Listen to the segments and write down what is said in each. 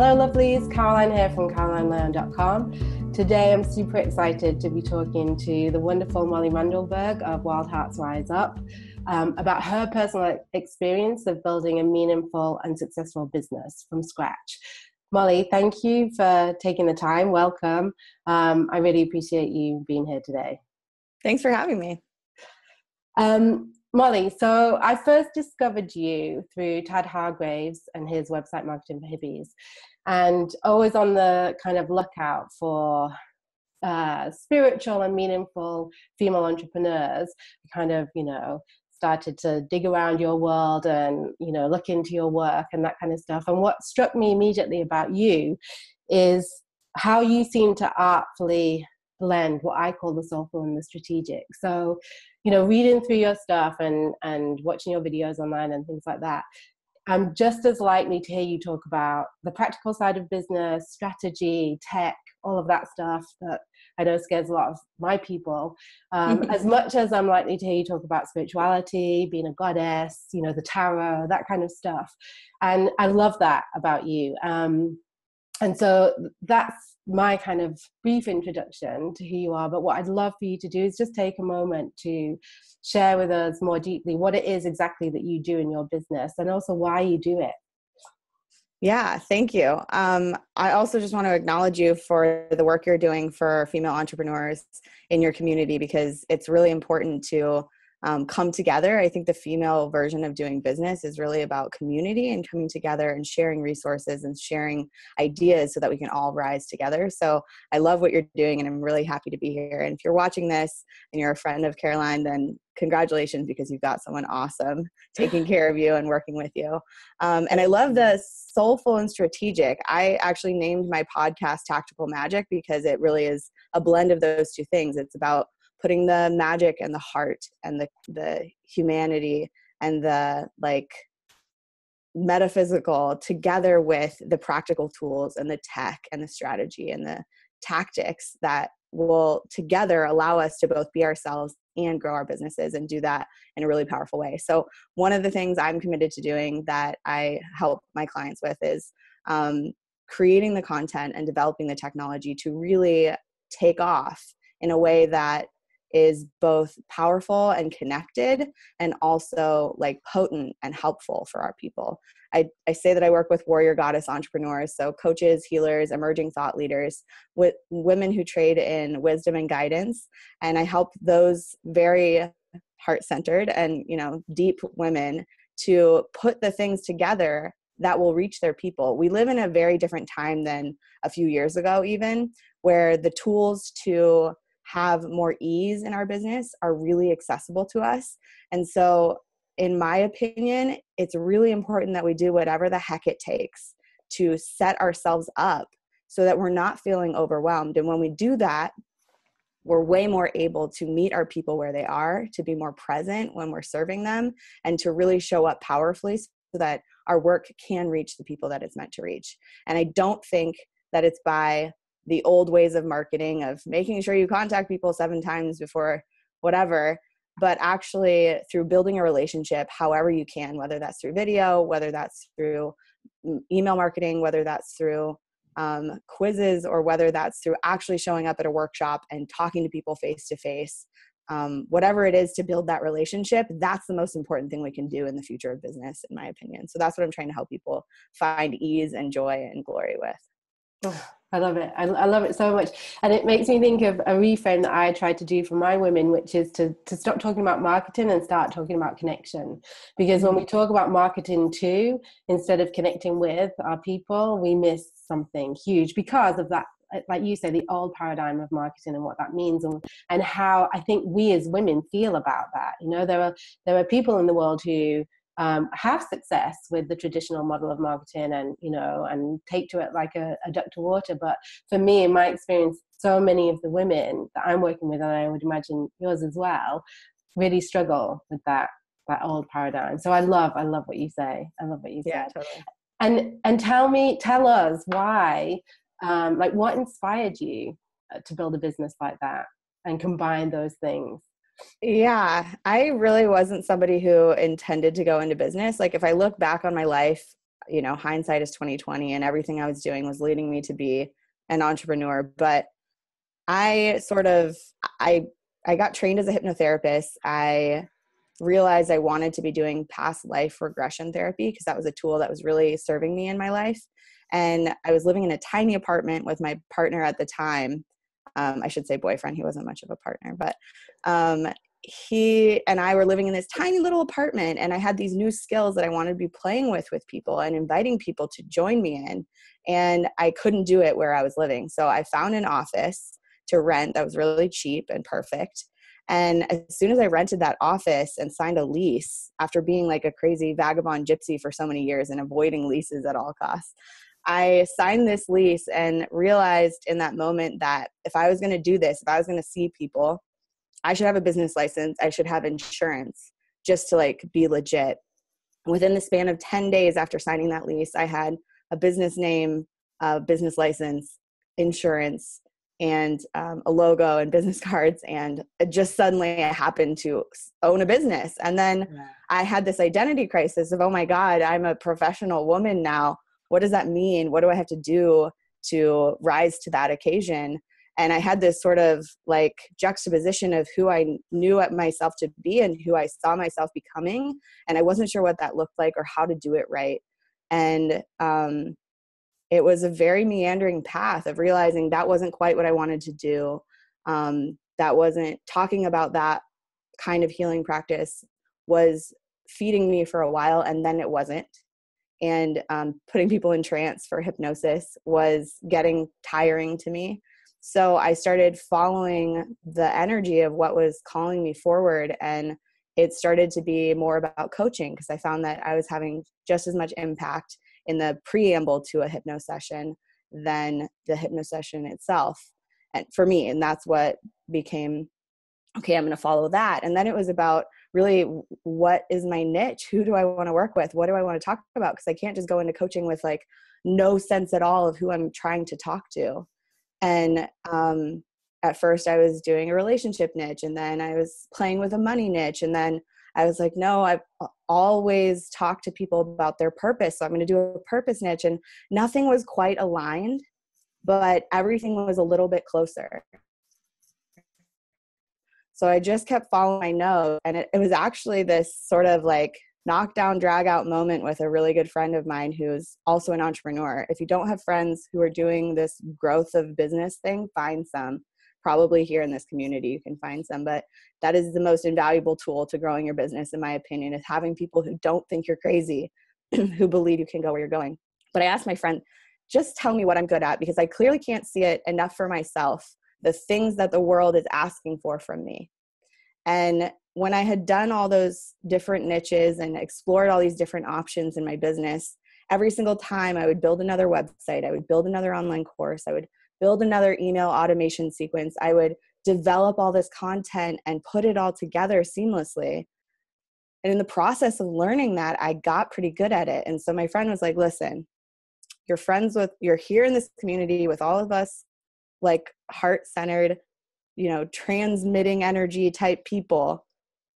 Hello lovelies, Caroline here from carolineleon.com. Today I'm super excited to be talking to the wonderful Molly Mandelberg of Wild Hearts Rise Up about her personal experience of building a meaningful and successful business from scratch. Molly, thank you for taking the time. Welcome. I really appreciate you being here today. Thanks for having me. Molly, so I first discovered you through Tad Hargraves and his website, Marketing for Hippies, and always on the kind of lookout for spiritual and meaningful female entrepreneurs. Kind of, started to dig around your world and, look into your work and that kind of stuff. And what struck me immediately about you is how you seem to artfully blend what I call the soulful and the strategic. So, reading through your stuff and watching your videos online and things like that, I'm just as likely to hear you talk about the practical side of business, strategy, tech, all of that stuff that I know scares a lot of my people, as much as I'm likely to hear you talk about spirituality, being a goddess, the tarot, that kind of stuff. And I love that about you. And so that's my kind of brief introduction to who you are. But what I'd love for you to do is just take a moment to share with us more deeply what it is exactly that you do in your business and also why you do it. Yeah, thank you. I also just want to acknowledge you for the work you're doing for female entrepreneurs in your community, because it's really important to come together. I think the female version of doing business is really about community and coming together and sharing resources and sharing ideas so that we can all rise together. So I love what you're doing and I'm really happy to be here. And if you're watching this and you're a friend of Caroline, then congratulations, because you've got someone awesome taking care of you and working with you. And I love the soulful and strategic. I actually named my podcast Tactical Magic because it really is a blend of those two things. It's about putting the magic and the heart and the humanity and the metaphysical together with the practical tools and the tech and the strategy and the tactics that will together allow us to both be ourselves and grow our businesses and do that in a really powerful way. So one of the things I'm committed to doing that I help my clients with is creating the content and developing the technology to really take off in a way that is both powerful and connected and also potent and helpful for our people. I say that I work with warrior goddess entrepreneurs, so coaches, healers, emerging thought leaders, with women who trade in wisdom and guidance. And I help those very heart-centered and, deep women to put the things together that will reach their people. We live in a very different time than a few years ago, even, where the tools to have more ease in our business are really accessible to us. And so in my opinion, it's really important that we do whatever the heck it takes to set ourselves up so that we're not feeling overwhelmed. And when we do that, we're way more able to meet our people where they are, to be more present when we're serving them, and to really show up powerfully so that our work can reach the people that it's meant to reach. And I don't think that it's by the old ways of marketing of making sure you contact people 7 times before whatever, but actually through building a relationship however you can, whether that's through video, whether that's through email marketing, whether that's through quizzes, or whether that's through actually showing up at a workshop and talking to people face to face. Whatever it is to build that relationship, that's the most important thing we can do in the future of business, in my opinion. So that's what I'm trying to help people find ease and joy and glory with. Oh, I love it. I love it so much. And it makes me think of a reframe that I try to do for my women, which is to stop talking about marketing and start talking about connection. Because when we talk about marketing to, instead of connecting with our people, we miss something huge because of that, like you say, the old paradigm of marketing and what that means, and how I think we as women feel about that. There are people in the world who have success with the traditional model of marketing and take to it like a duck to water. But for me, in my experience, so many of the women that I'm working with, and I would imagine yours as well, really struggle with that old paradigm. So I love what you say. I love what you said. Yeah, totally. And tell us why, what inspired you to build a business like that and combine those things? Yeah, I really wasn't somebody who intended to go into business. If I look back on my life, hindsight is 2020, and everything I was doing was leading me to be an entrepreneur. But I got trained as a hypnotherapist. I realized I wanted to be doing past life regression therapy because that was a tool that was really serving me in my life. And I was living in a tiny apartment with my partner at the time. I should say boyfriend. He wasn't much of a partner, but he and I were living in this tiny little apartment, and I had these new skills that I wanted to be playing with people and inviting people to join me in. And I couldn't do it where I was living. So I found an office to rent that was really cheap and perfect. And as soon as I rented that office and signed a lease, after being like a crazy vagabond gypsy for so many years and avoiding leases at all costs, I signed this lease and realized in that moment that if I was going to do this, if I was going to see people, I should have a business license. I should have insurance just to like be legit. Within the span of 10 days after signing that lease, I had a business name, a business license, insurance, and a logo and business cards. And just suddenly I happened to own a business. And then I had this identity crisis of, oh my God, I'm a professional woman now. What does that mean? What do I have to do to rise to that occasion? And I had this sort of like juxtaposition of who I knew myself to be and who I saw myself becoming. And I wasn't sure what that looked like or how to do it right. And it was a very meandering path of realizing that wasn't quite what I wanted to do. That wasn't talking about that kind of healing practice was feeding me for a while, and then it wasn't. And putting people in trance for hypnosis was getting tiring to me. So I started following the energy of what was calling me forward. And it started to be more about coaching because I found that I was having just as much impact in the preamble to a hypno session than the hypno session itself. And for me, and that's what became, okay, I'm going to follow that. And then it was about really, what is my niche? Who do I want to work with? What do I want to talk about? Because I can't just go into coaching with like no sense at all of who I'm trying to talk to. And at first I was doing a relationship niche, and then I was playing with a money niche. And then I was like, no, I've always talked to people about their purpose. So I'm going to do a purpose niche. And nothing was quite aligned, but everything was a little bit closer. So I just kept following my nose. And it was actually this sort of like knockdown, drag out moment with a really good friend of mine who's also an entrepreneur. If you don't have friends who are doing this growth of business thing, find some. Probably here in this community, you can find some, but that is the most invaluable tool to growing your business, in my opinion, is having people who don't think you're crazy, who believe you can go where you're going. But I asked my friend, just tell me what I'm good at, because I clearly can't see it enough for myself, the things that the world is asking for from me. And when I had done all those different niches and explored all these different options in my business, every single time I would build another website, I would build another online course, I would build another email automation sequence, I would develop all this content and put it all together seamlessly. And in the process of learning that, I got pretty good at it. And so my friend was like, listen, you're here in this community with all of us, like heart-centered, transmitting energy type people.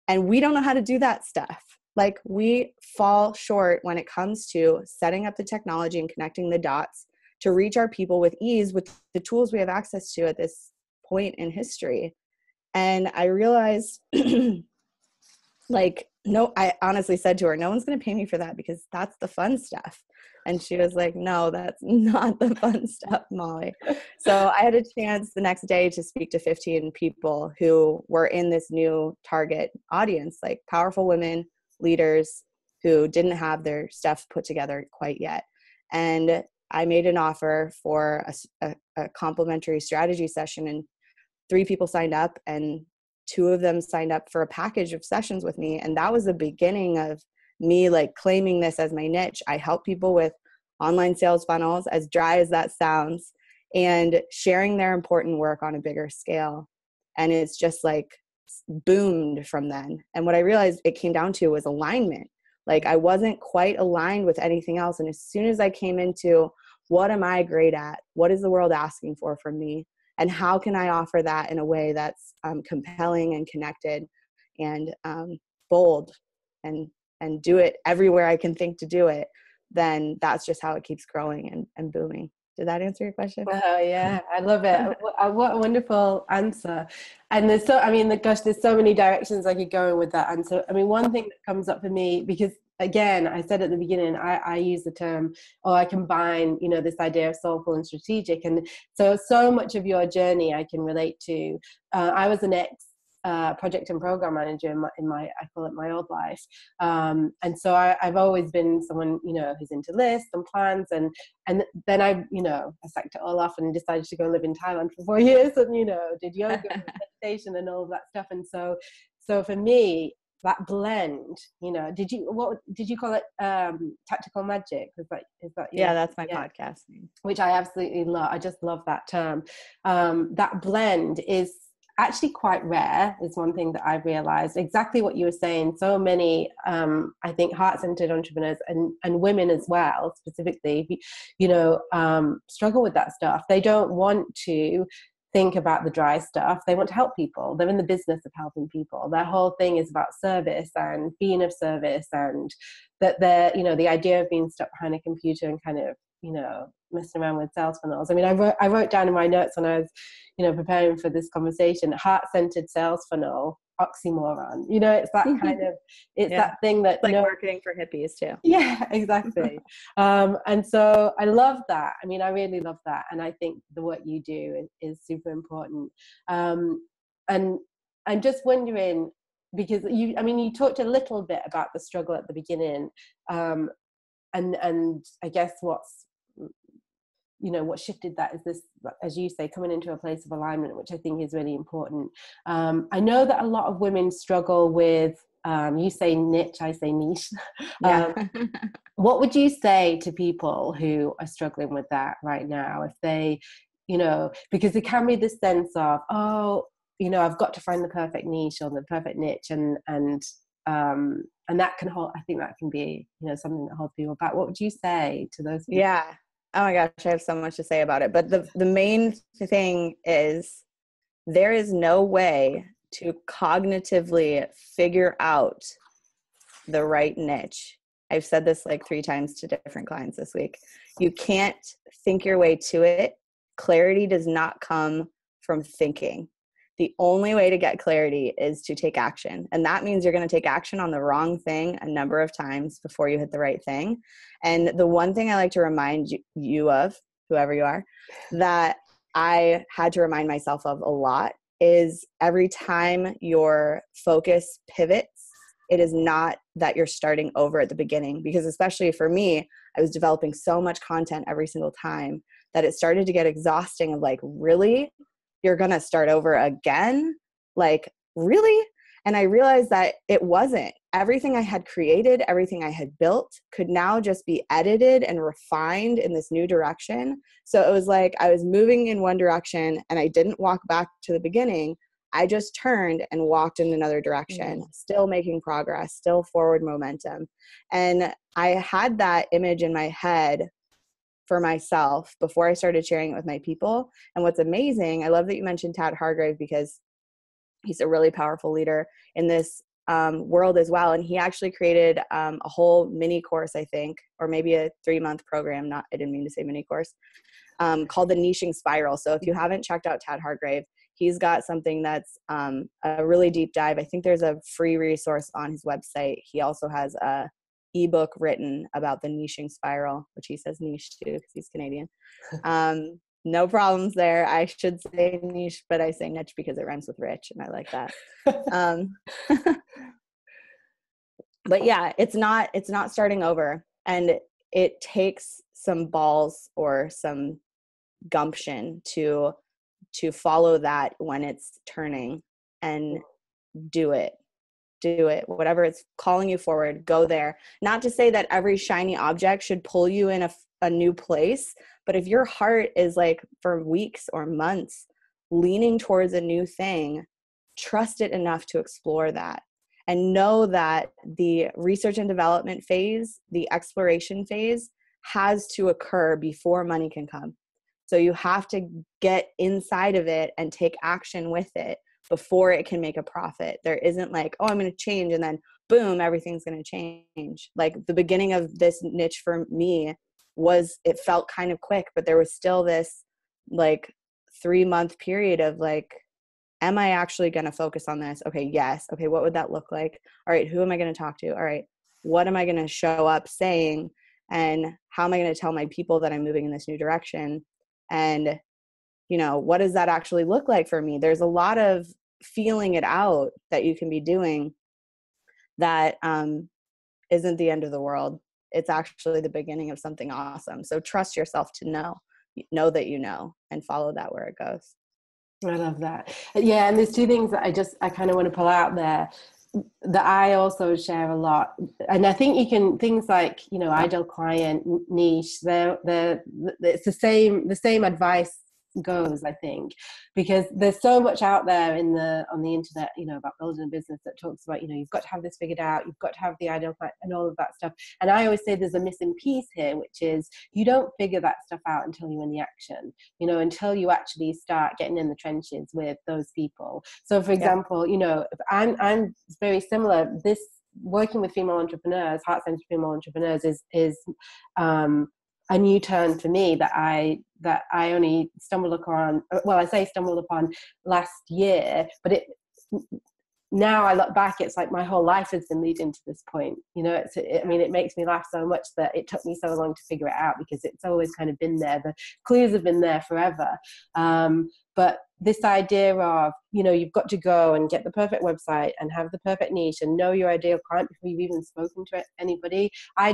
And we don't know how to do that stuff. Like, we fall short when it comes to setting up the technology and connecting the dots to reach our people with ease with the tools we have access to at this point in history. And I realized, I honestly said to her, no one's going to pay me for that because that's the fun stuff. And she was like, no, that's not the fun stuff, Molly. So I had a chance the next day to speak to 15 people who were in this new target audience, like powerful women, leaders who didn't have their stuff put together quite yet. And I made an offer for a complimentary strategy session, and 3 people signed up, and 2 of them signed up for a package of sessions with me. And that was the beginning of me like claiming this as my niche. I help people with online sales funnels, as dry as that sounds, and sharing their important work on a bigger scale. And it's just like boomed from then. And what I realized it came down to was alignment. Like, I wasn't quite aligned with anything else. And as soon as I came into what am I great at? What is the world asking for from me? And how can I offer that in a way that's compelling and connected and bold and do it everywhere I can think to do it? then that's just how it keeps growing and booming. Did that answer your question? Oh yeah, I love it. What a wonderful answer. And there's so, I mean, gosh, there's so many directions I could go in with that answer. I mean, one thing that comes up for me, because again, I said at the beginning, I use the term, or I combine, you know, this idea of soulful and strategic. And so much of your journey I can relate to. I was an ex project and program manager in my I call it my old life, and so I've always been someone, you know, who's into lists and plans, and then I sacked it all off and decided to go live in Thailand for 4 years, and did yoga and meditation and all of that stuff. And so for me, that blend, did you call it tactical magic? Is that yeah, that's my podcast name, which I absolutely love. I just love that term. That blend is actually quite rare, is one thing that I've realized. Exactly what you were saying. So many, I think, heart-centered entrepreneurs and women as well, specifically, struggle with that stuff. They don't want to think about the dry stuff. They want to help people. They're in the business of helping people. Their whole thing is about service and being of service, and that they're, the idea of being stuck behind a computer and kind of, messing around with sales funnels. I mean, I wrote down in my notes when I was, preparing for this conversation, heart-centered sales funnel, oxymoron. It's that kind of, it's that thing that, like marketing for hippies too. Yeah, exactly. And so I love that. I mean, I really love that. And I think the work you do is super important. And I'm just wondering, because you talked a little bit about the struggle at the beginning, and I guess what shifted that is this, as you say, coming into a place of alignment, which I think is really important. I know that a lot of women struggle with, you say niche, I say niche. What would you say to people who are struggling with that right now? If they, because there can be this sense of, I've got to find the perfect niche or the perfect niche, and that can hold, I think that can be, something that holds people back. What would you say to those people? Yeah. Oh my gosh, I have so much to say about it. But the main thing is, there is no way to cognitively figure out the right niche. I've said this like 3 times to different clients this week. You can't think your way to it. Clarity does not come from thinking. The only way to get clarity is to take action. And that means you're going to take action on the wrong thing a number of times before you hit the right thing. And the one thing I like to remind you of, whoever you are, that I had to remind myself of a lot is every time your focus pivots, it is not that you're starting over at the beginning. Because especially for me, I was developing so much content every single time that it started to get exhausting of like, really? You're going to start over again? Like, really? And I realized that it wasn't. Everything I had created, everything I had built could now just be edited and refined in this new direction. So it was like I was moving in one direction and I didn't walk back to the beginning. I just turned and walked in another direction, still making progress, still forward momentum. And I had that image in my head for myself before I started sharing it with my people. And what's amazing, I love that you mentioned Tad Hargrave, because he's a really powerful leader in this world as well. And he actually created a whole mini course, I think, or maybe a 3-month program. I didn't mean to say mini course, called the Niching Spiral. So if you haven't checked out Tad Hargrave, he's got something that's a really deep dive. I think there's a free resource on his website. He also has a ebook written about the niching spiral, which he says niche too because he's Canadian. No problems there. I should say niche, but I say niche because it rhymes with rich, and I like that. But yeah, it's not starting over, and it takes some balls or some gumption to follow that when it's turning, and do it. Whatever it's calling you forward, go there. Not to say that every shiny object should pull you in a new place, but if your heart is like for weeks or months leaning towards a new thing, trust it enough to explore that, and know that the research and development phase, the exploration phase, has to occur before money can come. So you have to get inside of it and take action with it before it can make a profit. There isn't like, oh, I'm going to change and then boom, everything's going to change. Like the beginning of this niche for me it felt kind of quick, but there was still this like 3-month period of like, am I actually going to focus on this? Okay. Yes. Okay. What would that look like? All right. Who am I going to talk to? All right. What am I going to show up saying? And how am I going to tell my people that I'm moving in this new direction? And, you know, what does that actually look like for me? There's a lot of feeling it out that you can be doing that isn't the end of the world. It's actually the beginning of something awesome. So trust yourself to know that you know, and follow that where it goes. I love that. Yeah. And there's two things that I kind of want to pull out there that I also share a lot. And I think you can, things like, you know, ideal client, niche, it's the same advice goes, I think, because there's so much out there on the internet, you know, about building a business that talks about, you know, you've got to have this figured out, you've got to have the ideal client and all of that stuff. And I always say there's a missing piece here, which is you don't figure that stuff out until you're in the action, you know, until you actually start getting in the trenches with those people. So for example, you know, I'm very similar. This working with female entrepreneurs, heart-centered female entrepreneurs is a new turn for me that I only stumbled upon. Well, I say stumbled upon last year, but now I look back, it's like my whole life has been leading to this point. You know, I mean, it makes me laugh so much that it took me so long to figure it out, because it's always kind of been there. The clues have been there forever. But this idea of, you know, you've got to go and get the perfect website and have the perfect niche and know your ideal client before you've even spoken to anybody. I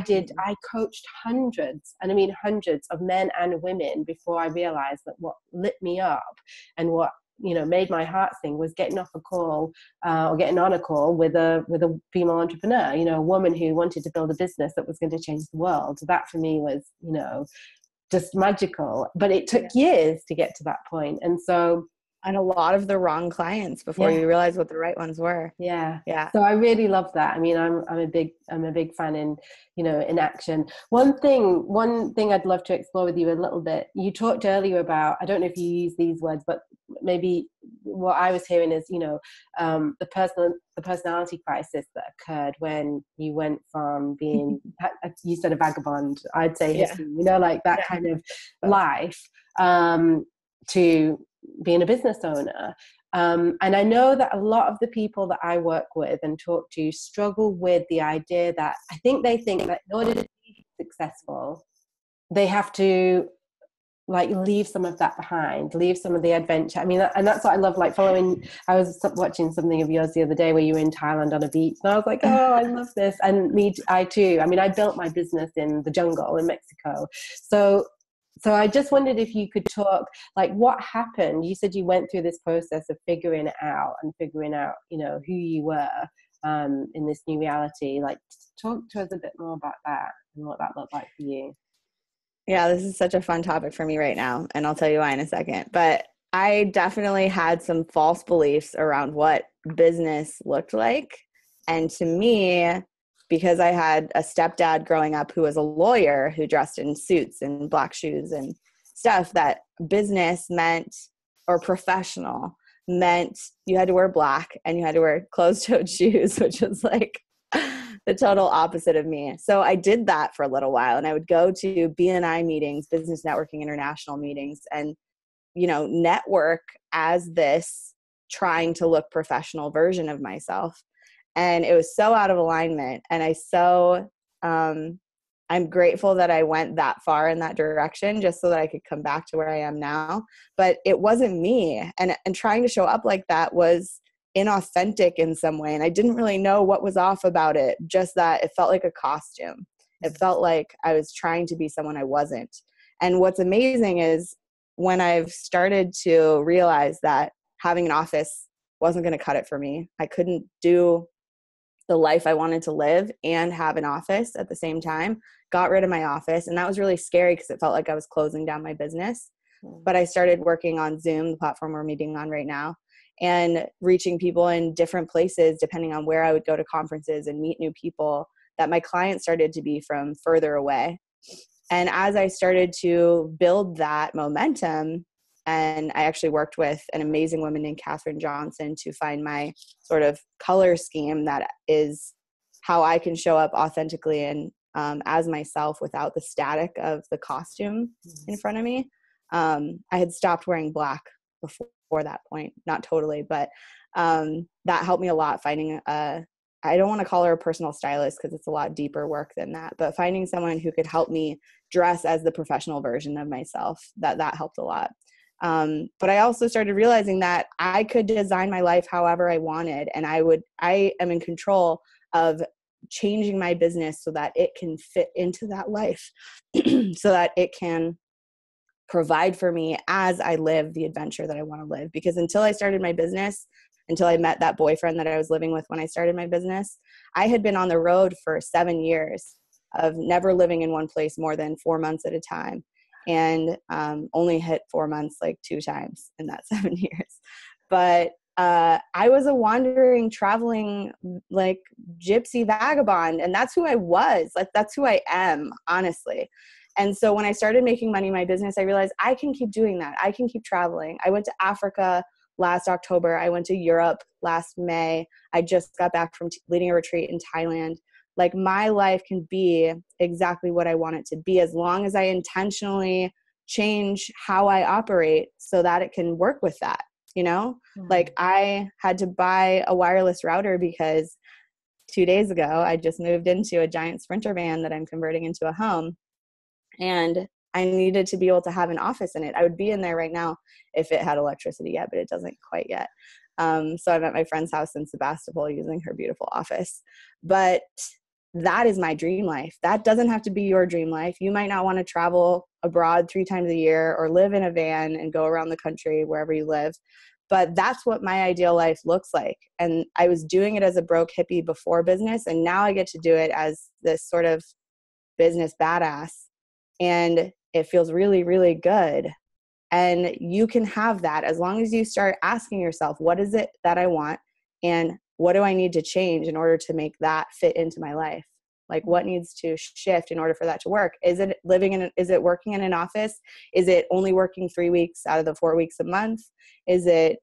coached hundreds, and I mean hundreds of men and women before I realized that what lit me up and what, you know, made my heart sing was getting off a call or getting on a call with a female entrepreneur, you know, a woman who wanted to build a business that was going to change the world. That for me was, you know, just magical, but it took years to get to that point. And a lot of the wrong clients before you realize what the right ones were. Yeah. So I really love that. I mean, I'm a big fan in, you know, in action. One thing I'd love to explore with you a little bit. You talked earlier about, I don't know if you use these words, but maybe what I was hearing is, you know, the personality crisis that occurred when you went from being, you said a vagabond, I'd say history, you know, like that kind of life, to being a business owner. And I know that a lot of the people that I work with and talk to struggle with the idea that they think that in order to be successful, they have to like leave some of that behind, leave some of the adventure. I mean, and that's what I love, like following, I was watching something of yours the other day where you were in Thailand on a beach, and I was like, oh, I love this. And I too. I mean, I built my business in the jungle in Mexico. So I just wondered if you could talk, like, what happened? You said you went through this process of figuring it out, you know, who you were in this new reality. Like, talk to us a bit more about that and what that looked like for you. Yeah, this is such a fun topic for me right now, and I'll tell you why in a second. But I definitely had some false beliefs around what business looked like. And to me, because I had a stepdad growing up who was a lawyer who dressed in suits and black shoes and stuff, that business meant, or professional meant, you had to wear black and you had to wear closed-toed shoes, which was like the total opposite of me. So I did that for a little while, and I would go to BNI meetings, Business Networking International meetings, and, you know, network as this trying to look professional version of myself. And it was so out of alignment. And I'm grateful that I went that far in that direction just so that I could come back to where I am now. But it wasn't me. And trying to show up like that was inauthentic in some way. And I didn't really know what was off about it, just that it felt like a costume. It felt like I was trying to be someone I wasn't. And what's amazing is when I've started to realize that having an office wasn't going to cut it for me. I couldn't do the life I wanted to live and have an office at the same time. Got rid of my office. And that was really scary because it felt like I was closing down my business. But I started working on Zoom, the platform we're meeting on right now, and reaching people in different places, depending on where I would go to conferences and meet new people, that my clients started to be from further away. And as I started to build that momentum, and I actually worked with an amazing woman named Katherine Johnson to find my sort of color scheme that is how I can show up authentically and as myself without the static of the costume in front of me. I had stopped wearing black before that point, not totally, but that helped me a lot, finding I don't want to call her a personal stylist because it's a lot deeper work than that, but finding someone who could help me dress as the professional version of myself, that helped a lot. But I also started realizing that I could design my life however I wanted, and I am in control of changing my business so that it can fit into that life, so that it can provide for me as I live the adventure that I want to live. Because until I started my business, until I met that boyfriend that I was living with when I started my business, I had been on the road for 7 years of never living in one place more than 4 months at a time, and only hit 4 months like 2 times in that 7 years. But I was a wandering, traveling, like gypsy vagabond, and that's who I was. Like, that's who I am, honestly. And so when I started making money in my business, I realized I can keep doing that. I can keep traveling. I went to Africa last October. I went to Europe last May. I just got back from leading a retreat in Thailand. Like, my life can be exactly what I want it to be, as long as I intentionally change how I operate so that it can work with that, you know? Mm-hmm. Like, I had to buy a wireless router because 2 days ago, I just moved into a giant Sprinter van that I'm converting into a home. And I needed to be able to have an office in it. I would be in there right now if it had electricity yet, but it doesn't quite yet. So I'm at my friend's house in Sebastopol using her beautiful office. But that is my dream life. That doesn't have to be your dream life. You might not want to travel abroad 3 times a year or live in a van and go around the country wherever you live. But that's what my ideal life looks like. And I was doing it as a broke hippie before business, and now I get to do it as this sort of business badass. And it feels really, really good. And you can have that as long as you start asking yourself, what is it that I want? And what do I need to change in order to make that fit into my life? Like, what needs to shift in order for that to work? Is it working in an office? Is it only working 3 weeks out of the 4 weeks a month? Is it,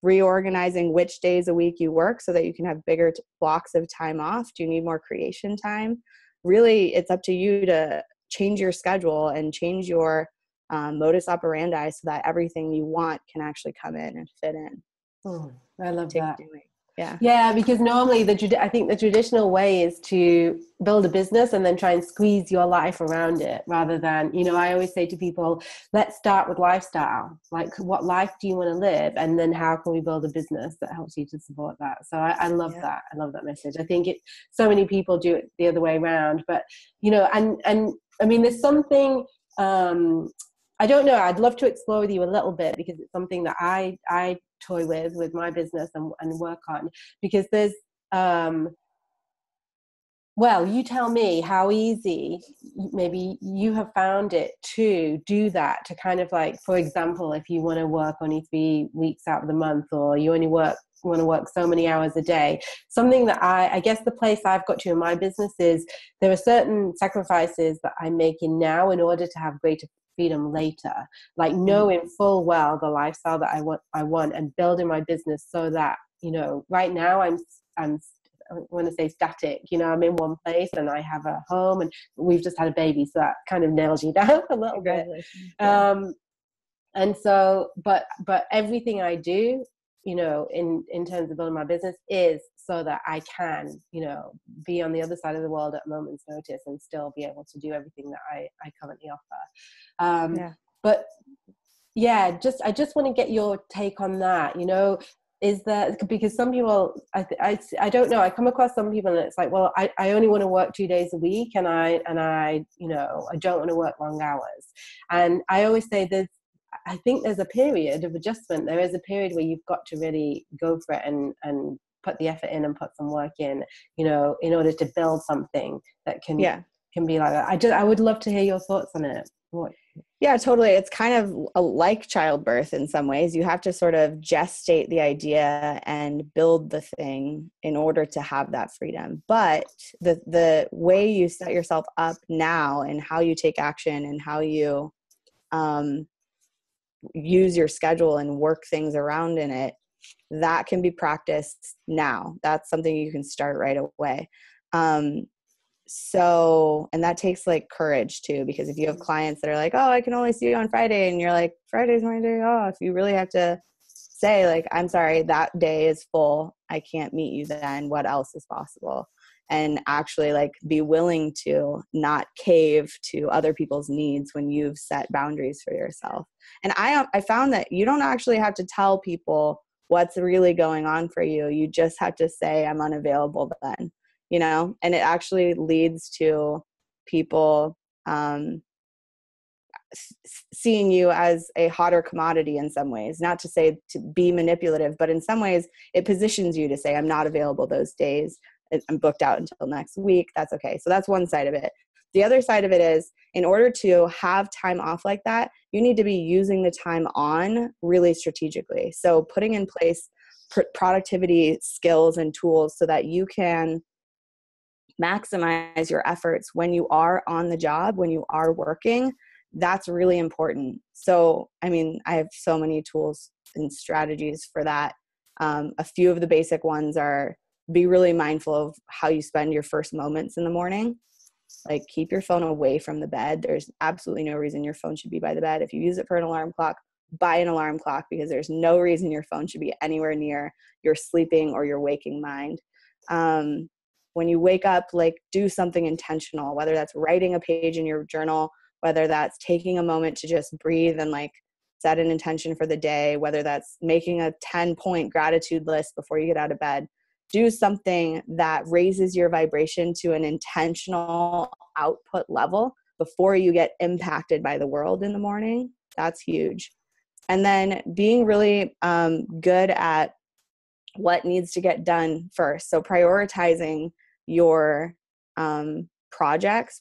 reorganizing which days a week you work so that you can have bigger blocks of time off? Do you need more creation time? Really, it's up to you to change your schedule and change your modus operandi so that everything you want can actually come in and fit in. Oh, I love that. Yeah, because normally I think the traditional way is to build a business and then try and squeeze your life around it, rather than, I always say to people, let's start with lifestyle. Like, what life do you want to live? And then how can we build a business that helps you to support that? So I love that. I love that message. I think so many people do it the other way around, but, and I mean, there's something, I don't know, I'd love to explore with you a little bit, because it's something that I toy with my business and work on, because there's you tell me how easy maybe you have found it to do that, to kind of, like, for example, if you want to work only 3 weeks out of the month, or you only want to work so many hours a day. Something that I guess the place I've got to in my business is there are certain sacrifices that I'm making now in order to have greater freedom later, like knowing full well the lifestyle that I want and building my business so that, right now I'm I want to say static, I'm in one place and I have a home, and we've just had a baby, so that kind of nails you down a little bit. And so, but everything I do, in terms of building my business, is so that I can, be on the other side of the world at a moment's notice and still be able to do everything that I currently offer. But I just want to get your take on that. Is that, because some people, I don't know, I come across some people and it's like, well, I only want to work 2 days a week, and I I don't want to work long hours. And I always say I think there's a period of adjustment. There is a period where you've got to really go for it and put the effort in and put some work in, in order to build something that can be like that. I would love to hear your thoughts on it. Yeah, totally. It's kind of like childbirth in some ways. You have to sort of gestate the idea and build the thing in order to have that freedom. But the way you set yourself up now, and how you take action, and how you use your schedule and work things around in it, that can be practiced now. That's something you can start right away. So, and that takes like courage too, because if you have clients that are like, oh, I can only see you on Friday, and you're like, Friday's my day off, you really have to say like, I'm sorry, that day is full. I can't meet you then. What else is possible? And actually like be willing to not cave to other people's needs when you've set boundaries for yourself. And I found that you don't actually have to tell people what's really going on for you. You just have to say, I'm unavailable then, you know, and it actually leads to people seeing you as a hotter commodity in some ways, not to say to be manipulative, but in some ways it positions you to say, I'm not available those days. I'm booked out until next week. That's okay. So that's one side of it. The other side of it is, in order to have time off like that, you need to be using the time on really strategically. So putting in place productivity skills and tools so that you can maximize your efforts when you are on the job, when you are working. That's really important. So, I mean, I have so many tools and strategies for that. A few of the basic ones are, be really mindful of how you spend your first moments in the morning. Like, keep your phone away from the bed. There's absolutely no reason your phone should be by the bed. If you use it for an alarm clock, buy an alarm clock, because there's no reason your phone should be anywhere near your sleeping or your waking mind. When you wake up, like, do something intentional, whether that's writing a page in your journal, whether that's taking a moment to just breathe and like set an intention for the day, whether that's making a 10-point gratitude list before you get out of bed. Do something that raises your vibration to an intentional output level before you get impacted by the world in the morning. That's huge. And then being really good at what needs to get done first. So prioritizing your projects,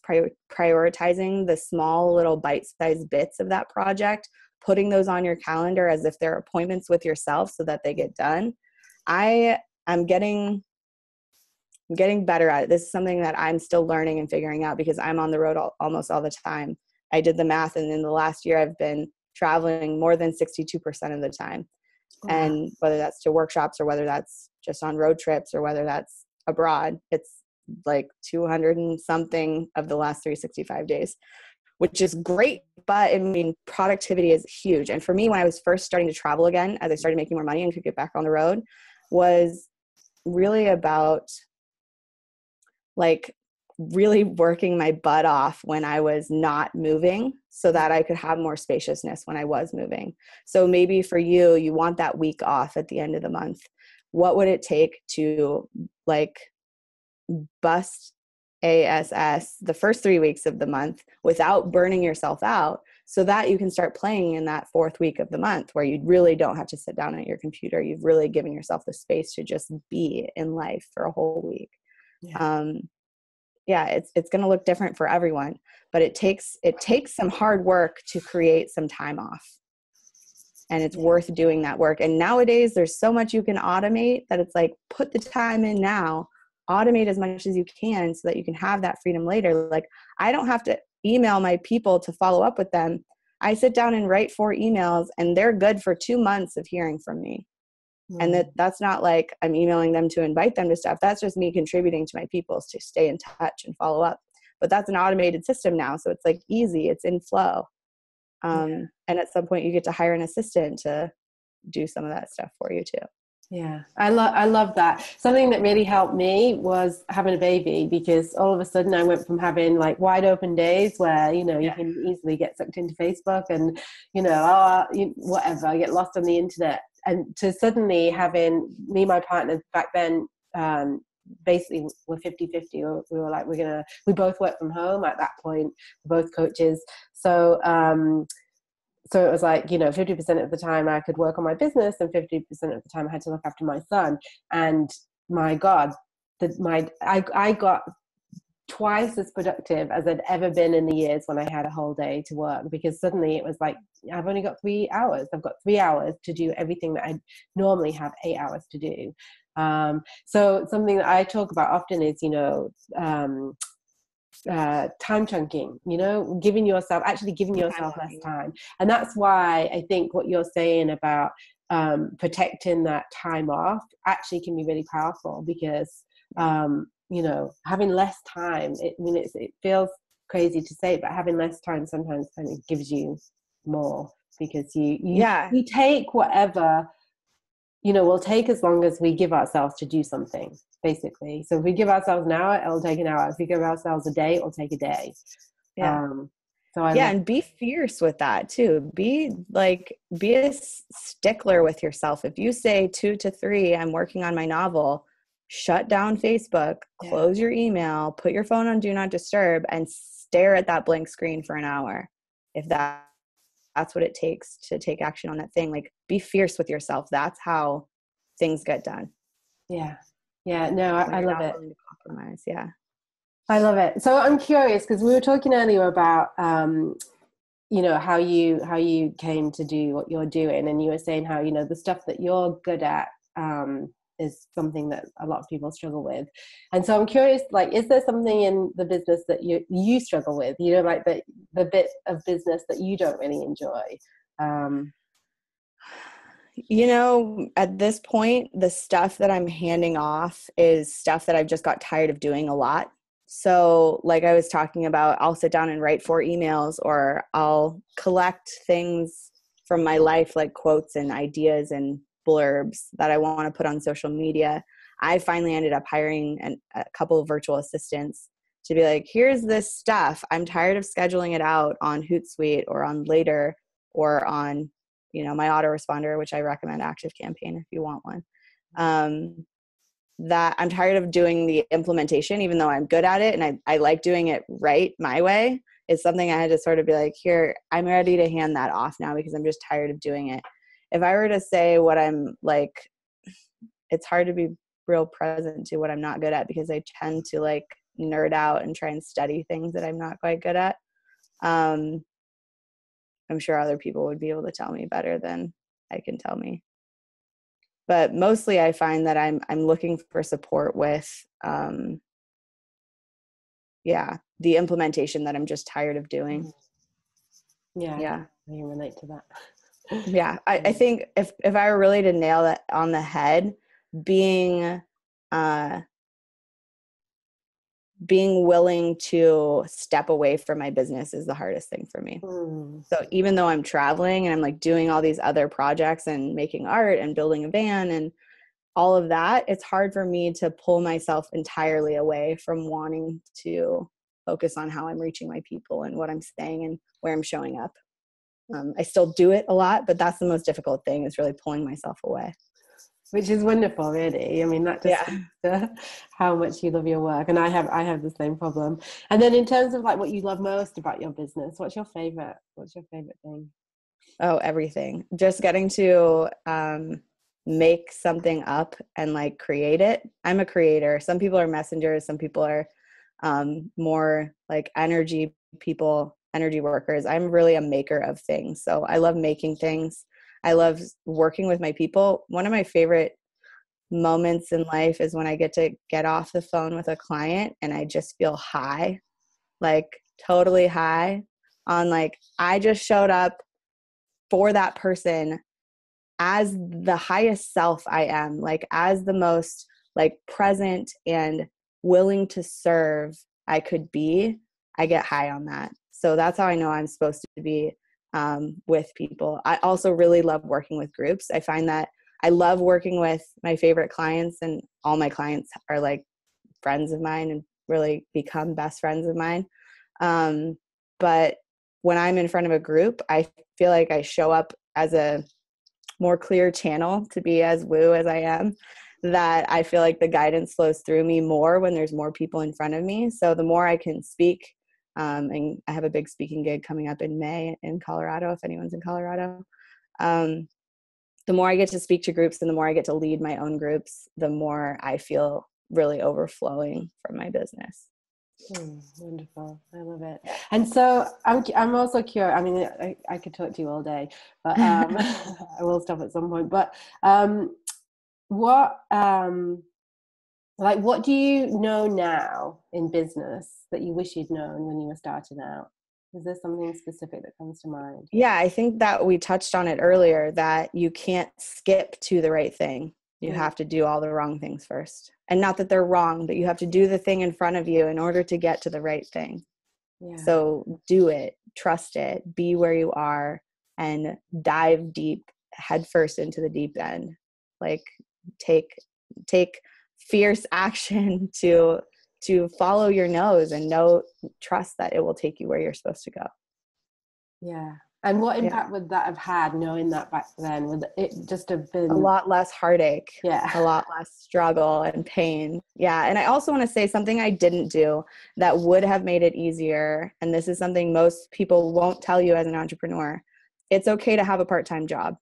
prioritizing the small little bite-sized bits of that project, putting those on your calendar as if they're appointments with yourself so that they get done. I'm getting better at it. This is something that I'm still learning and figuring out because I'm on the road almost all the time. I did the math, and in the last year I've been traveling more than 62% of the time. Wow. And whether that's to workshops or whether that's just on road trips or whether that's abroad, it's like 200 and something of the last 365 days, which is great. But I mean, productivity is huge. And for me, when I was first starting to travel again, as I started making more money and could get back on the road, was really about like really working my butt off when I was not moving so that I could have more spaciousness when I was moving. So maybe for you, you want that week off at the end of the month. What would it take to like bust ASS the first 3 weeks of the month without burning yourself out, so that you can start playing in that fourth week of the month where you really don't have to sit down at your computer. You've really given yourself the space to just be in life for a whole week. Yeah. It's going to look different for everyone, but it takes some hard work to create some time off, and it's worth doing that work. And nowadays there's so much you can automate that it's like, put the time in now, automate as much as you can so that you can have that freedom later. Like, I don't have to email my people to follow up with them. I sit down and write 4 emails, and they're good for 2 months of hearing from me. And that's not like I'm emailing them to invite them to stuff. That's just me contributing to my people to stay in touch and follow up. But that's an automated system now. So it's like easy, it's in flow. And at some point you get to hire an assistant to do some of that stuff for you too. Yeah, I love that. Something that really helped me was having a baby, because all of a sudden I went from having like wide open days where, you know, you can easily get sucked into Facebook and, you know, whatever, get lost on the internet, and to suddenly having me and my partner back then, basically we're 50-50. We were like, we both work from home at that point, we're both coaches. So it was like, you know, 50% of the time I could work on my business and 50% of the time I had to look after my son. And my God, I got twice as productive as I'd ever been in the years when I had a whole day to work, because suddenly it was like, I've only got 3 hours. I've got 3 hours to do everything that I normally have 8 hours to do. So something that I talk about often is, you know, time chunking, you know, giving yourself less time. And that's why I think what you're saying about protecting that time off actually can be really powerful, because having less time, it feels crazy to say, but having less time sometimes kind of gives you more, because you take whatever will take as long as we give ourselves to do something, basically. So if we give ourselves an hour, it'll take an hour. If we give ourselves a day, it'll take a day. And be fierce with that too. Be a stickler with yourself. If you say 2 to 3, I'm working on my novel, shut down Facebook, close your email, put your phone on do not disturb, and stare at that blank screen for an hour. If that's what it takes to take action on that thing, like, be fierce with yourself. That's how things get done. No, I love it. To compromise. I love it. So I'm curious, because we were talking earlier about how you came to do what you're doing, and you were saying how the stuff that you're good at is something that a lot of people struggle with. And so I'm curious, like, is there something in the business that you struggle with, like the bit of business that you don't really enjoy? At this point, the stuff that I'm handing off is stuff that I've just got tired of doing a lot. So like I was talking about, I'll sit down and write 4 emails, or I'll collect things from my life, like quotes and ideas and blurbs that I want to put on social media. I finally ended up hiring a couple of virtual assistants to be like, here's this stuff. I'm tired of scheduling it out on Hootsuite or on Later or on, my autoresponder, which I recommend ActiveCampaign if you want one. That I'm tired of doing the implementation, even though I'm good at it and I like doing it right my way. It's something I had to sort of be like, here, I'm ready to hand that off now, because I'm just tired of doing it. If I were to say what I'm like, it's hard to be real present to what I'm not good at, because I tend to like nerd out and try and study things that I'm not quite good at. I'm sure other people would be able to tell me better than I can tell me. But mostly I find that I'm looking for support with, the implementation that I'm just tired of doing. Yeah. I can relate to that. I think if I were really to nail that on the head, being willing to step away from my business is the hardest thing for me. So even though I'm traveling and I'm like doing all these other projects and making art and building a van and all of that, it's hard for me to pull myself entirely away from wanting to focus on how I'm reaching my people and what I'm saying and where I'm showing up. I still do it a lot, but that's the most difficult thing, is really pulling myself away. Which is wonderful, really. I mean, that just speaks to how much you love your work. And I have the same problem. And then in terms of like what you love most about your business, what's your favorite thing? Oh, everything. Just getting to make something up and like create it. I'm a creator. Some people are messengers. Some people are more like energy people, energy workers. I'm really a maker of things. So I love making things. I love working with my people. One of my favorite moments in life is when I get to get off the phone with a client and I just feel high, like totally high on like, I just showed up for that person as the highest self I am, like as the most like present and willing to serve I could be. I get high on that. So that's how I know I'm supposed to be with people. I also really love working with groups. I find that I love working with my favorite clients, and all my clients are like friends of mine and really become best friends of mine. But when I'm in front of a group, I feel like I show up as a more clear channel to be as woo as I am, that I feel like the guidance flows through me more when there's more people in front of me. So the more I can speak, and I have a big speaking gig coming up in May in Colorado, if anyone's in Colorado, the more I get to speak to groups and the more I get to lead my own groups, the more I feel really overflowing from my business. Wonderful. I love it. And so I'm also curious. I mean, I could talk to you all day, but I will stop at some point. But what do you know now in business that you wish you'd known when you were starting out? Is there something specific that comes to mind? Yeah, I think that we touched on it earlier, that you can't skip to the right thing. You have to do all the wrong things first. And not that they're wrong, but you have to do the thing in front of you in order to get to the right thing. Yeah. So do it, trust it, be where you are, and dive deep, head first into the deep end. Like take fierce action to follow your nose and trust that it will take you where you're supposed to go. Yeah. And what impact would that have had, knowing that back then? Would it just have been a lot less heartache? Yeah. A lot less struggle and pain. Yeah. And I also want to say something I didn't do that would have made it easier. And this is something most people won't tell you as an entrepreneur. It's okay to have a part-time job.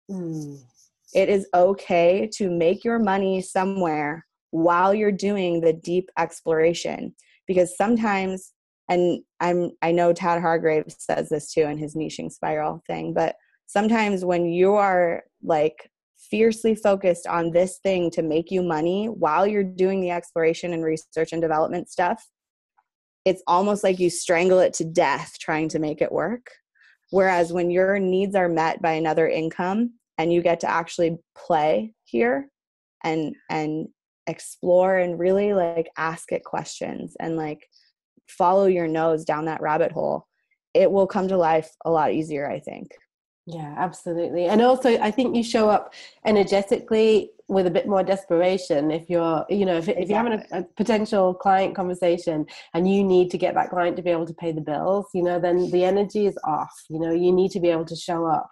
It is okay to make your money somewhere while you're doing the deep exploration, because sometimes, and I know Tad Hargrave says this too in his niching spiral thing, but sometimes when you are like fiercely focused on this thing to make you money while you're doing the exploration and research and development stuff, it's almost like you strangle it to death trying to make it work. Whereas when your needs are met by another income and you get to actually play here and explore and really like ask it questions and like follow your nose down that rabbit hole, it will come to life a lot easier, I think. Yeah, absolutely. And also I think you show up energetically with a bit more desperation if you're, if you're having a potential client conversation and you need to get that client to be able to pay the bills, then the energy is off. You need to be able to show up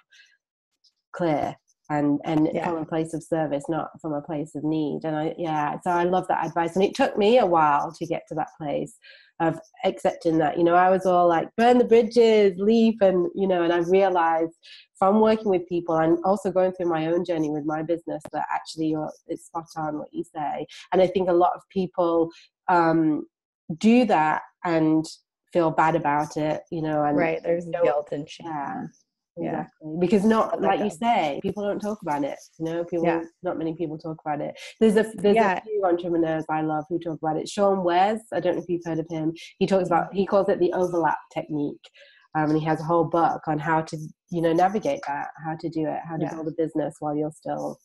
clear and from a place of service, not from a place of need. And so I love that advice. And it took me a while to get to that place of accepting that. I was all like, burn the bridges, leave, and and I've realized from working with people and also going through my own journey with my business that actually it's spot on what you say. And I think a lot of people do that and feel bad about it, and right, there's guilt and shame. Exactly. Because like you say, people don't talk about it. Not many people talk about it. There's a few entrepreneurs I love who talk about it. Sean Wes, I don't know if you've heard of him. He calls it the overlap technique. And he has a whole book on how to, navigate that, how to do it, how to build a business while you still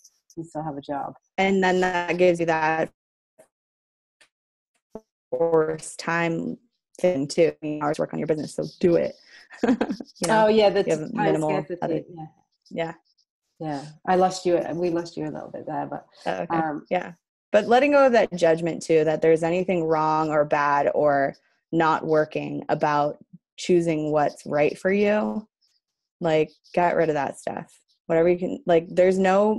have a job. And then that gives you that forced time thing too. Hours work on your business, so do it. The time scarcity. Yeah. I lost you. We lost you a little bit there, but okay. But letting go of that judgment too, that there's anything wrong or bad or not working about choosing what's right for you, like get rid of that stuff. Whatever you can, like there's no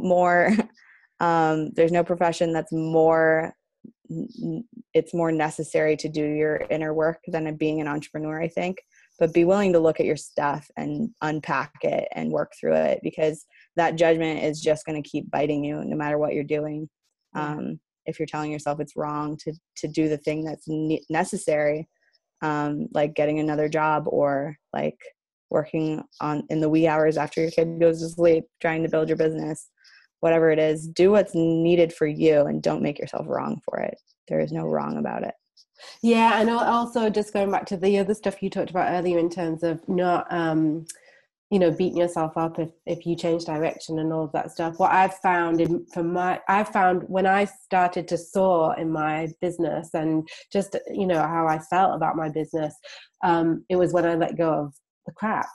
profession that's it's more necessary to do your inner work than being an entrepreneur, I think. But be willing to look at your stuff and unpack it and work through it, because that judgment is just going to keep biting you no matter what you're doing. If you're telling yourself it's wrong to do the thing that's necessary, like getting another job or like working in the wee hours after your kid goes to sleep, trying to build your business, whatever it is, do what's needed for you and don't make yourself wrong for it. There is no wrong about it. Yeah, and also just going back to the other stuff you talked about earlier in terms of not, beating yourself up if you change direction and all of that stuff. What I've found when I started to soar in my business and just, how I felt about my business, it was when I let go of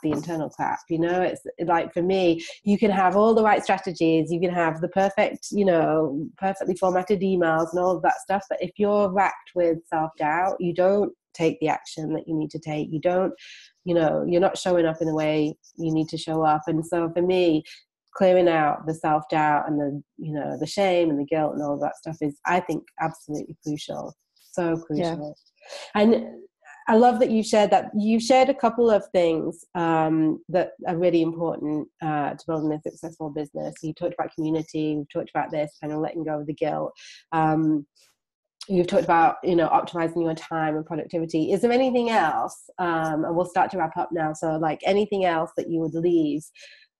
the internal crap. It's like, for me, you can have all the right strategies, you can have the perfect, perfectly formatted emails and all of that stuff, but if you're racked with self-doubt, you don't take the action that you need to take. You don't, you're not showing up in the way you need to show up. And so for me, clearing out the self-doubt and the shame and the guilt and all of that stuff is, I think, absolutely crucial. So crucial. And I love that you shared that. You shared a couple of things that are really important to building a successful business. You talked about community. We've talked about this kind of letting go of the guilt. You've talked about, optimizing your time and productivity. Is there anything else? And we'll start to wrap up now. So like anything else that you would leave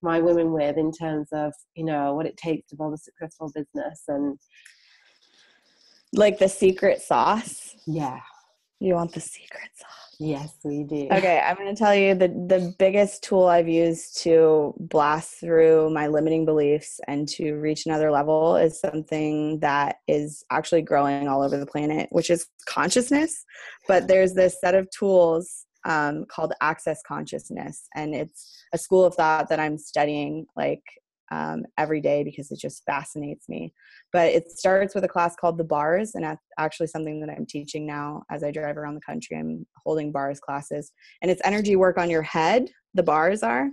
my women with in terms of, what it takes to build a successful business and like the secret sauce? Yeah. You want the secret sauce? Yes, we do. Okay, I'm going to tell you the biggest tool I've used to blast through my limiting beliefs and to reach another level is something that is actually growing all over the planet, which is consciousness. But there's this set of tools called Access Consciousness, and it's a school of thought that I'm studying like every day because it just fascinates me. But it starts with a class called the Bars, and that's actually something that I'm teaching now as I drive around the country. I'm holding bars classes, and it's energy work on your head. The bars are,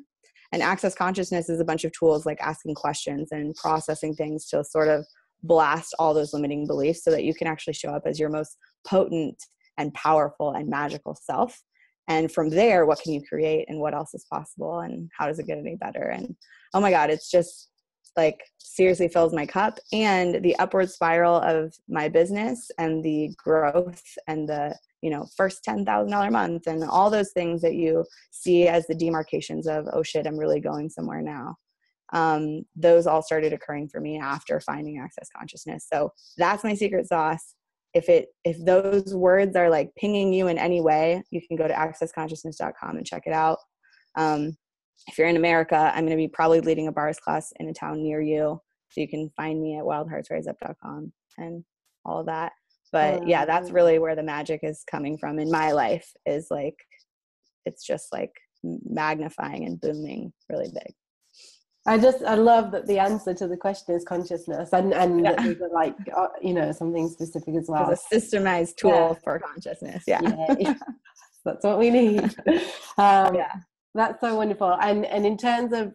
and Access Consciousness is a bunch of tools like asking questions and processing things to sort of blast all those limiting beliefs so that you can actually show up as your most potent and powerful and magical self. And from there, what can you create and what else is possible and how does it get any better? And oh my God, it's just like seriously fills my cup. And the upward spiral of my business and the growth and the, first $10,000 month and all those things that you see as the demarcations of, oh shit, I'm really going somewhere now. Those all started occurring for me after finding Access Consciousness. So that's my secret sauce. If those words are like pinging you in any way, you can go to accessconsciousness.com and check it out. If you're in America, I'm going to be probably leading a bars class in a town near you. So you can find me at wildheartsriseup.com and all of that. But yeah, that's really where the magic is coming from in my life, is like, it's just like magnifying and booming really big. I love that the answer to the question is consciousness, and that there's like, something specific as well. There's a systemized tool for consciousness. Yeah. That's what we need. That's so wonderful. And in terms of,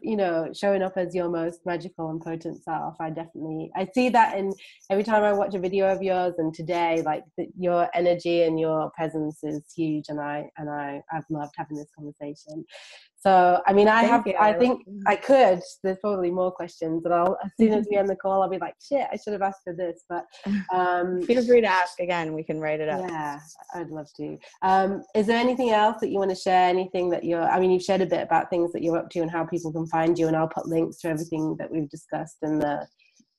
showing up as your most magical and potent self, I see that in every time I watch a video of yours, and today, like your energy and your presence is huge. And I've loved having this conversation. So, I mean, I think I could, there's probably more questions, and as soon as we end the call, I'll be like, shit, I should have asked for this, but feel free to ask again. We can write it up. Yeah, I'd love to. Is there anything else that you want to share? Anything that you've shared a bit about things that you're up to and how people can find you, and I'll put links to everything that we've discussed in the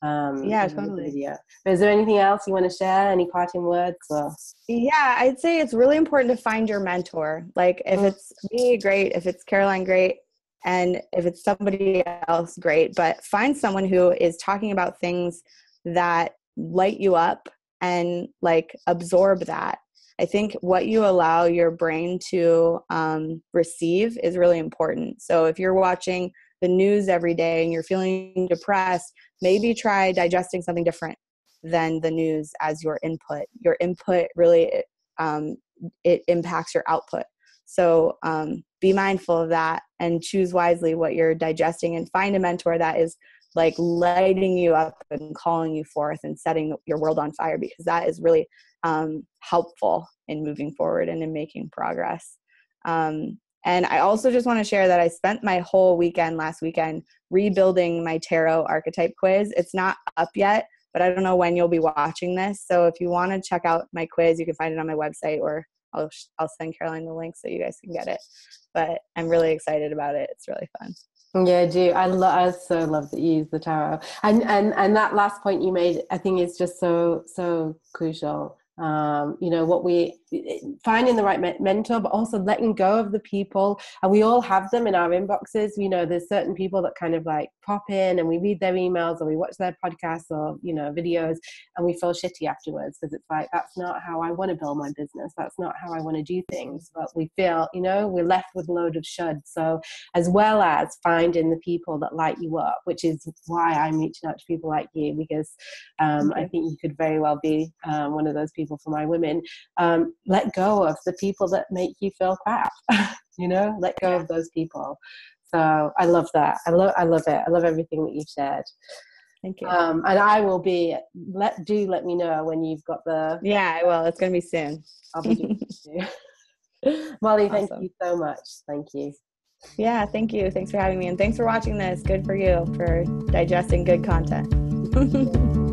totally. video. But is there anything else you want to share? Any parting words? Yeah, I'd say it's really important to find your mentor. Like if it's me, great. If it's Caroline, great. And if it's somebody else, great. But find someone who is talking about things that light you up and like absorb that. I think what you allow your brain to receive is really important. So if you're watching the news every day and you're feeling depressed, maybe try digesting something different than the news as your input. Your input really, it impacts your output. So be mindful of that and choose wisely what you're digesting, and find a mentor that is like lighting you up and calling you forth and setting your world on fire, because that is really helpful in moving forward and in making progress. And I also just want to share that I spent my whole weekend last weekend rebuilding my tarot archetype quiz. It's not up yet, but I don't know when you'll be watching this. So if you want to check out my quiz, you can find it on my website, or I'll send Caroline the link so you guys can get it. But I'm really excited about it. It's really fun. Yeah, I do. I so love that you use the tarot. And that last point you made, I think, is just so crucial. What we finding the right mentor, but also letting go of the people, and we all have them in our inboxes. There's certain people that kind of like pop in and we read their emails or we watch their podcasts or videos, and we feel shitty afterwards because it's like, that's not how I want to build my business, that's not how I want to do things. But we feel we're left with a load of should. So as well as finding the people that light you up, which is why I'm reaching out to people like you, because I think you could very well be one of those people for my women. Let go of the people that make you feel crap. Let go of those people. So I love that. I love it. I love everything that you've shared. Thank you. And I will be. Let me know when you've got the. Yeah, I will. It's going to be soon. I'll be doing it too. Molly, awesome. Thank you so much. Thank you. Yeah, thank you. Thanks for having me, and thanks for watching this. Good for you for digesting good content.